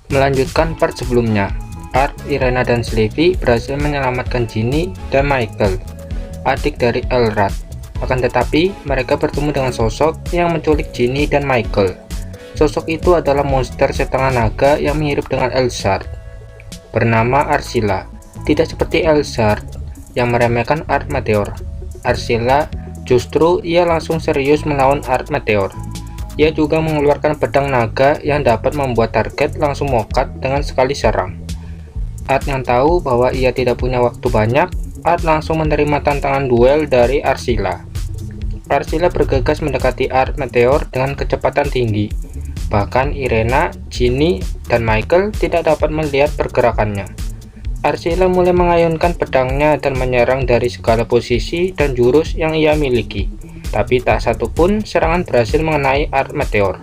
Melanjutkan part sebelumnya, Art, Irena, dan Slavy berhasil menyelamatkan Ginny dan Michael, adik dari Elrond. Akan tetapi, mereka bertemu dengan sosok yang menculik Ginny dan Michael. Sosok itu adalah monster setengah naga yang mirip dengan Elzar, bernama Arsila. Tidak seperti Elzar yang meremehkan Art Meteor. Arsila justru ia langsung serius melawan Art Meteor. Ia juga mengeluarkan pedang naga yang dapat membuat target langsung mokat dengan sekali serang. Art yang tahu bahwa ia tidak punya waktu banyak, Art langsung menerima tantangan duel dari Arsila. Arsila bergegas mendekati Art Meteor dengan kecepatan tinggi. Bahkan Irena, Ginny, dan Michael tidak dapat melihat pergerakannya. Arsila mulai mengayunkan pedangnya dan menyerang dari segala posisi dan jurus yang ia miliki. Tapi tak satu pun serangan berhasil mengenai Art Meteor.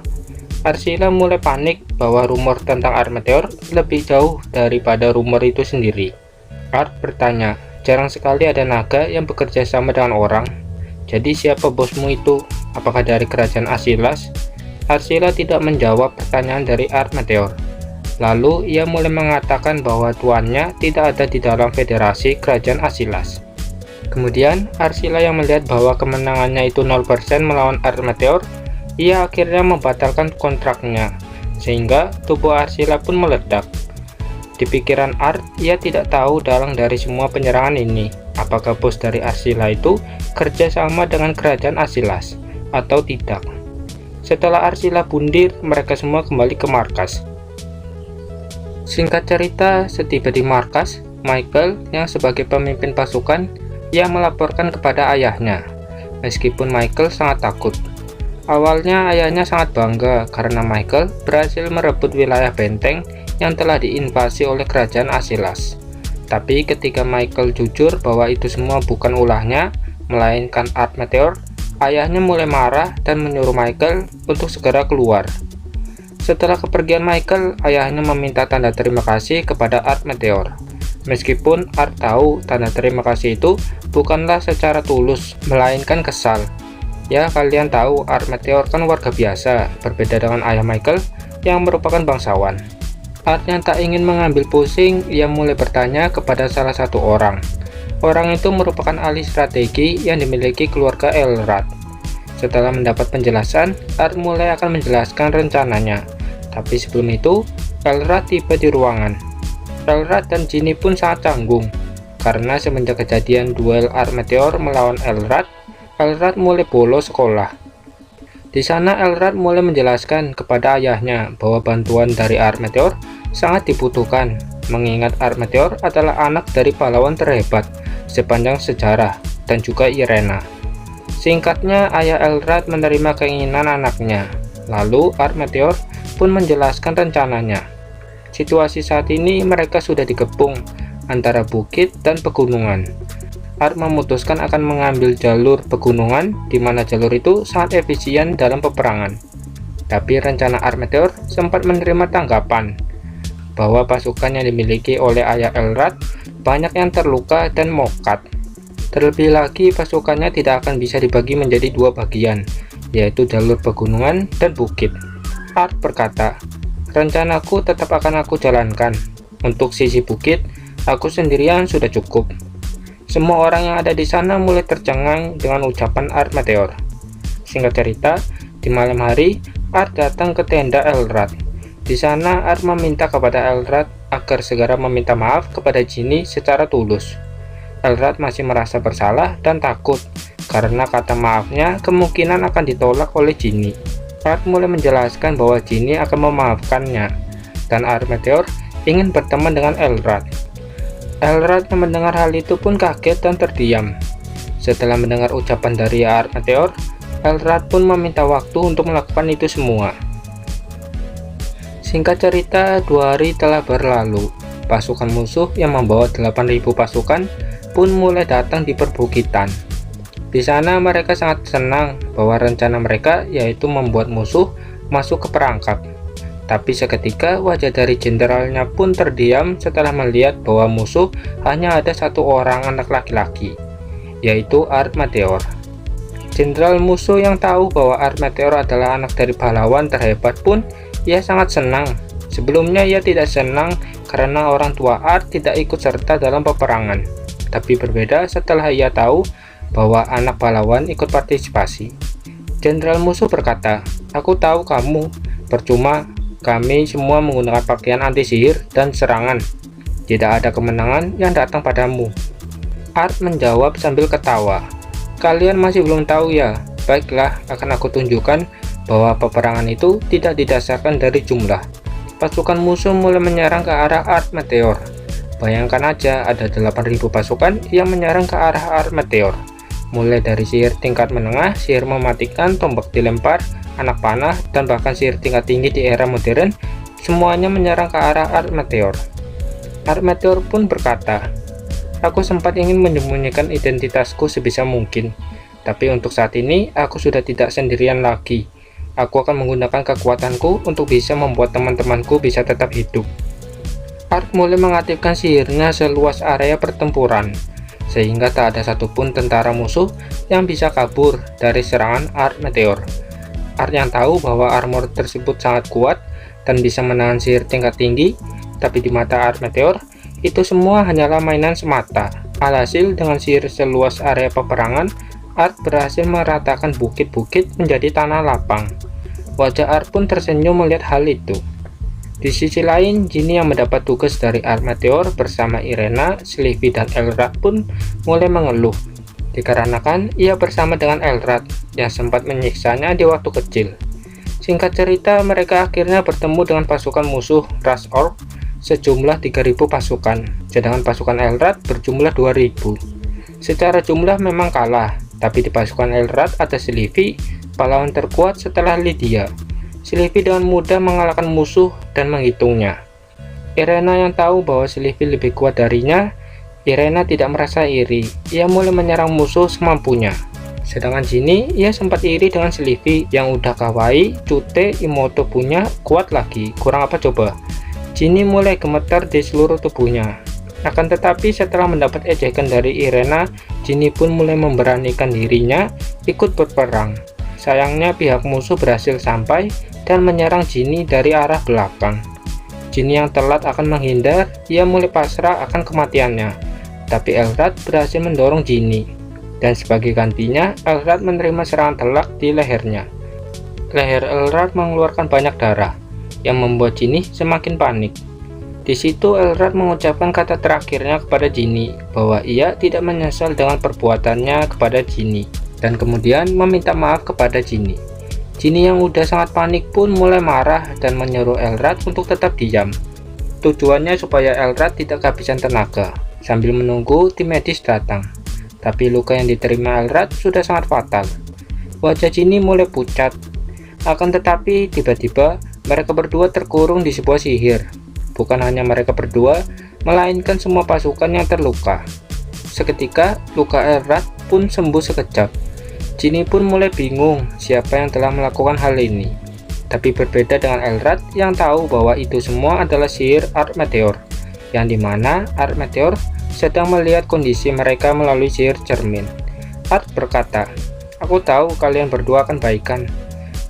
Arsila mulai panik bahwa rumor tentang Art Meteor lebih jauh daripada rumor itu sendiri. Art bertanya, jarang sekali ada naga yang bekerja sama dengan orang. Jadi siapa bosmu itu? Apakah dari kerajaan Asilas? Arsila tidak menjawab pertanyaan dari Art Meteor. Lalu ia mulai mengatakan bahwa tuannya tidak ada di dalam federasi kerajaan Asilas. Kemudian Arsila yang melihat bahwa kemenangannya itu 0% melawan Art Meteor, ia akhirnya membatalkan kontraknya, sehingga tubuh Arsila pun meledak. Di pikiran Art, ia tidak tahu dalang dari semua penyerangan ini. Apakah bos dari Arsila itu kerja sama dengan kerajaan Asilas atau tidak? Setelah Arsila bundir, mereka semua kembali ke markas. Singkat cerita, setiba di markas, Michael yang sebagai pemimpin pasukan ia melaporkan kepada ayahnya. Meskipun Michael sangat takut. Awalnya ayahnya sangat bangga karena Michael berhasil merebut wilayah benteng yang telah diinvasi oleh kerajaan Asilas. Tapi ketika Michael jujur bahwa itu semua bukan ulahnya, melainkan Art Meteor, ayahnya mulai marah dan menyuruh Michael untuk segera keluar. Setelah kepergian Michael, ayahnya meminta tanda terima kasih kepada Art Meteor. Meskipun Art tahu tanda terima kasih itu bukanlah secara tulus, melainkan kesal. Ya, kalian tahu Art Meteor kan warga biasa, berbeda dengan ayah Michael yang merupakan bangsawan. Art yang tak ingin mengambil pusing, ia mulai bertanya kepada salah satu orang. Orang itu merupakan ahli strategi yang dimiliki keluarga Elrond. Setelah mendapat penjelasan, Art mulai akan menjelaskan rencananya. Tapi sebelum itu, Elrond tiba di ruangan. Elrond dan Ginny pun sangat canggung, karena semenjak kejadian duel Art Meteor melawan Elrond mulai bolos sekolah. Di sana Elrond mulai menjelaskan kepada ayahnya bahwa bantuan dari Art Meteor sangat dibutuhkan, mengingat Art Meteor adalah anak dari pahlawan terhebat sepanjang sejarah dan juga Irena. Singkatnya, ayah Elrond menerima keinginan anaknya. Lalu Art Meteor pun menjelaskan rencananya. Situasi saat ini mereka sudah dikepung antara bukit dan pegunungan. Art memutuskan akan mengambil jalur pegunungan, di mana jalur itu sangat efisien dalam peperangan. Tapi rencana Art Meteor sempat menerima tanggapan bahwa pasukan yang dimiliki oleh ayah Elrond banyak yang terluka dan mokat. Terlebih lagi, pasukannya tidak akan bisa dibagi menjadi dua bagian, yaitu jalur pegunungan dan bukit. Art berkata, rencanaku tetap akan aku jalankan. Untuk sisi bukit, aku sendirian sudah cukup. Semua orang yang ada di sana mulai tercengang dengan ucapan Art Meteor. Singkat cerita, di malam hari, Art datang ke tenda Elrond. Di sana, Art meminta kepada Elrond agar segera meminta maaf kepada Ginny secara tulus. Elrond masih merasa bersalah dan takut, karena kata maafnya kemungkinan akan ditolak oleh Ginny. Art mulai menjelaskan bahwa Ginny akan memaafkannya, dan Art Meteor ingin berteman dengan Elrond. Elrond yang mendengar hal itu pun kaget dan terdiam. Setelah mendengar ucapan dari Art Meteor, Elrond pun meminta waktu untuk melakukan itu semua. Singkat cerita, 2 hari telah berlalu. Pasukan musuh yang membawa 8.000 pasukan pun mulai datang di perbukitan. Di sana mereka sangat senang bahwa rencana mereka yaitu membuat musuh masuk ke perangkap. Tapi seketika wajah dari jenderalnya pun terdiam setelah melihat bahwa musuh hanya ada satu orang anak laki-laki, yaitu Art Meteor. Jenderal musuh yang tahu bahwa Art Meteor adalah anak dari pahlawan terhebat pun ia sangat senang Sebelumnya ia tidak senang karena orang tua Art tidak ikut serta dalam peperangan. Tapi berbeda setelah ia tahu bahwa anak pahlawan ikut partisipasi. Jenderal musuh berkata, "Aku tahu kamu, percuma kami semua menggunakan pakaian anti sihir dan serangan. Tidak ada kemenangan yang datang padamu." Art menjawab sambil ketawa, "Kalian masih belum tahu ya? Baiklah, akan aku tunjukkan bahwa peperangan itu tidak didasarkan dari jumlah." Pasukan musuh mulai menyerang ke arah Art Meteor. Bayangkan aja ada 8.000 pasukan yang menyerang ke arah Art Meteor. Mulai dari sihir tingkat menengah, sihir mematikan, tombak dilempar, anak panah, dan bahkan sihir tingkat tinggi di era modern, semuanya menyerang ke arah Art Meteor. Art Meteor pun berkata, "Aku sempat ingin menyembunyikan identitasku sebisa mungkin, tapi untuk saat ini aku sudah tidak sendirian lagi. Aku akan menggunakan kekuatanku untuk bisa membuat teman-temanku bisa tetap hidup." Art mulai mengaktifkan sihirnya seluas area pertempuran, sehingga tak ada satupun tentara musuh yang bisa kabur dari serangan Art Meteor. Art yang tahu bahwa armor tersebut sangat kuat dan bisa menahan sihir tingkat tinggi, tapi di mata Art Meteor, itu semua hanyalah mainan semata. Alhasil, dengan sihir seluas area peperangan, Art berhasil meratakan bukit-bukit menjadi tanah lapang. Wajah Art pun tersenyum melihat hal itu. Di sisi lain, Ginny yang mendapat tugas dari Art Meteor bersama Irena, Sylvie, dan Elrad pun mulai mengeluh, dikarenakan ia bersama dengan Elrad yang sempat menyiksanya di waktu kecil. Singkat cerita, mereka akhirnya bertemu dengan pasukan musuh Rush Orc sejumlah 3.000 pasukan, sedangkan pasukan Elrad berjumlah 2.000. Secara jumlah memang kalah, tapi di pasukan Elrad ada Sylvie, pahlawan terkuat setelah Lydia. Sylvie dengan mudah mengalahkan musuh dan menghitungnya. Irena yang tahu bahwa Sylvie lebih kuat darinya, Irena tidak merasa iri. Ia mulai menyerang musuh semampunya. Sedangkan Ginny, ia sempat iri dengan Sylvie yang udah kawaii, cute, Imoto punya, kuat lagi. Kurang apa coba? Ginny mulai gemetar di seluruh tubuhnya. Akan tetapi setelah mendapat ejekan dari Irena, Ginny pun mulai memberanikan dirinya ikut berperang. Sayangnya pihak musuh berhasil sampai dan menyerang Ginny dari arah belakang. Ginny yang telat akan menghindar, ia mulai pasrah akan kematiannya. Tapi Elrad berhasil mendorong Ginny, dan sebagai gantinya, Elrad menerima serangan telak di lehernya. Leher Elrad mengeluarkan banyak darah, yang membuat Ginny semakin panik. Di situ Elrad mengucapkan kata terakhirnya kepada Ginny, bahwa ia tidak menyesal dengan perbuatannya kepada Ginny, dan kemudian meminta maaf kepada Ginny. Ginny yang udah sangat panik pun mulai marah dan menyuruh Elrad untuk tetap diam. Tujuannya supaya Elrad tidak kehabisan tenaga, sambil menunggu tim medis datang. Tapi luka yang diterima Elrad sudah sangat fatal. Wajah Ginny mulai pucat. Akan tetapi tiba-tiba mereka berdua terkurung di sebuah sihir. Bukan hanya mereka berdua, melainkan semua pasukan yang terluka. Seketika, luka Elrad pun sembuh sekejap. Ginny pun mulai bingung siapa yang telah melakukan hal ini. Tapi berbeda dengan Elrad yang tahu bahwa itu semua adalah sihir Art Meteor, yang dimana Art Meteor sedang melihat kondisi mereka melalui sihir cermin. Art berkata, "Aku tahu kalian berdua akan baikan."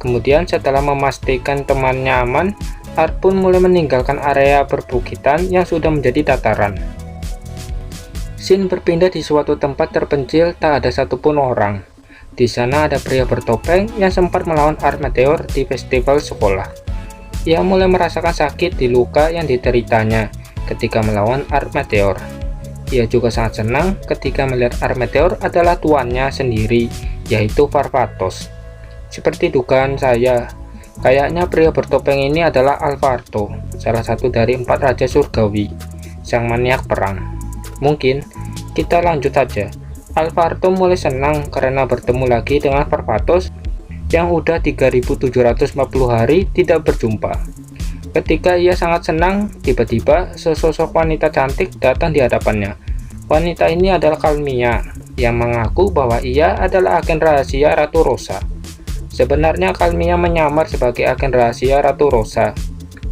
Kemudian setelah memastikan temannya aman, Art pun mulai meninggalkan area perbukitan yang sudah menjadi dataran. Scene berpindah di suatu tempat terpencil, tak ada satupun orang. Di sana ada pria bertopeng yang sempat melawan Art Meteor di festival sekolah. Ia mulai merasakan sakit di luka yang dideritanya ketika melawan Art Meteor. Ia juga sangat senang ketika melihat Art Meteor adalah tuannya sendiri, yaitu Farfatos. Seperti dugaan saya, kayaknya pria bertopeng ini adalah Alvarto, salah satu dari 4 raja surgawi, sang maniak perang. Mungkin kita lanjut saja. Alvarto mulai senang karena bertemu lagi dengan Farfatos yang udah 3740 hari tidak berjumpa. Ketika ia sangat senang, tiba-tiba sesosok wanita cantik datang di hadapannya. Wanita ini adalah Kalmia, yang mengaku bahwa ia adalah agen rahasia Ratu Rosa. Sebenarnya Kalmia menyamar sebagai agen rahasia Ratu Rosa.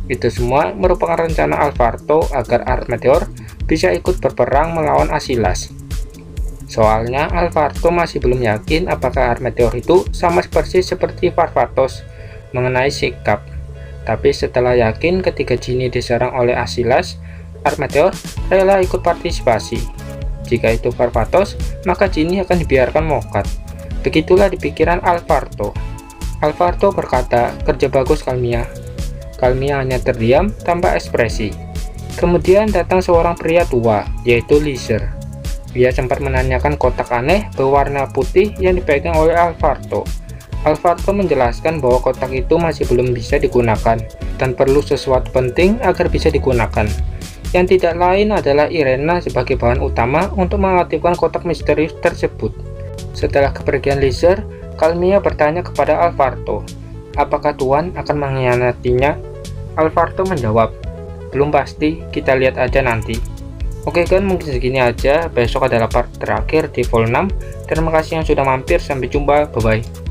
Itu semua merupakan rencana Alvarto agar Art Meteor bisa ikut berperang melawan Asilas. Soalnya Alvarto masih belum yakin apakah Art Meteor itu sama persis seperti Farfatos mengenai sikap. Tapi setelah yakin ketika Ginny diserang oleh Asilas, Armeteor rela ikut partisipasi. Jika itu Parvatos, maka Ginny akan dibiarkan mokat. Begitulah di pikiran Alvarto. Alvarto berkata, "Kerja bagus Kalmia." Kalmia hanya terdiam tanpa ekspresi. Kemudian datang seorang pria tua, yaitu Lizer. Dia sempat menanyakan kotak aneh berwarna putih yang dipegang oleh Alvarto. Alvarto menjelaskan bahwa kotak itu masih belum bisa digunakan dan perlu sesuatu penting agar bisa digunakan. Yang tidak lain adalah Irena sebagai bahan utama untuk mengaktifkan kotak misterius tersebut. Setelah kepergian Lizer, Kalmia bertanya kepada Alvarto, "Apakah Tuan akan mengkhianatinya?" Alvarto menjawab, "Belum pasti, kita lihat aja nanti." Oke kan, mungkin segini aja. Besok adalah part terakhir di vol 6. Terima kasih yang sudah mampir, sampai jumpa, bye bye.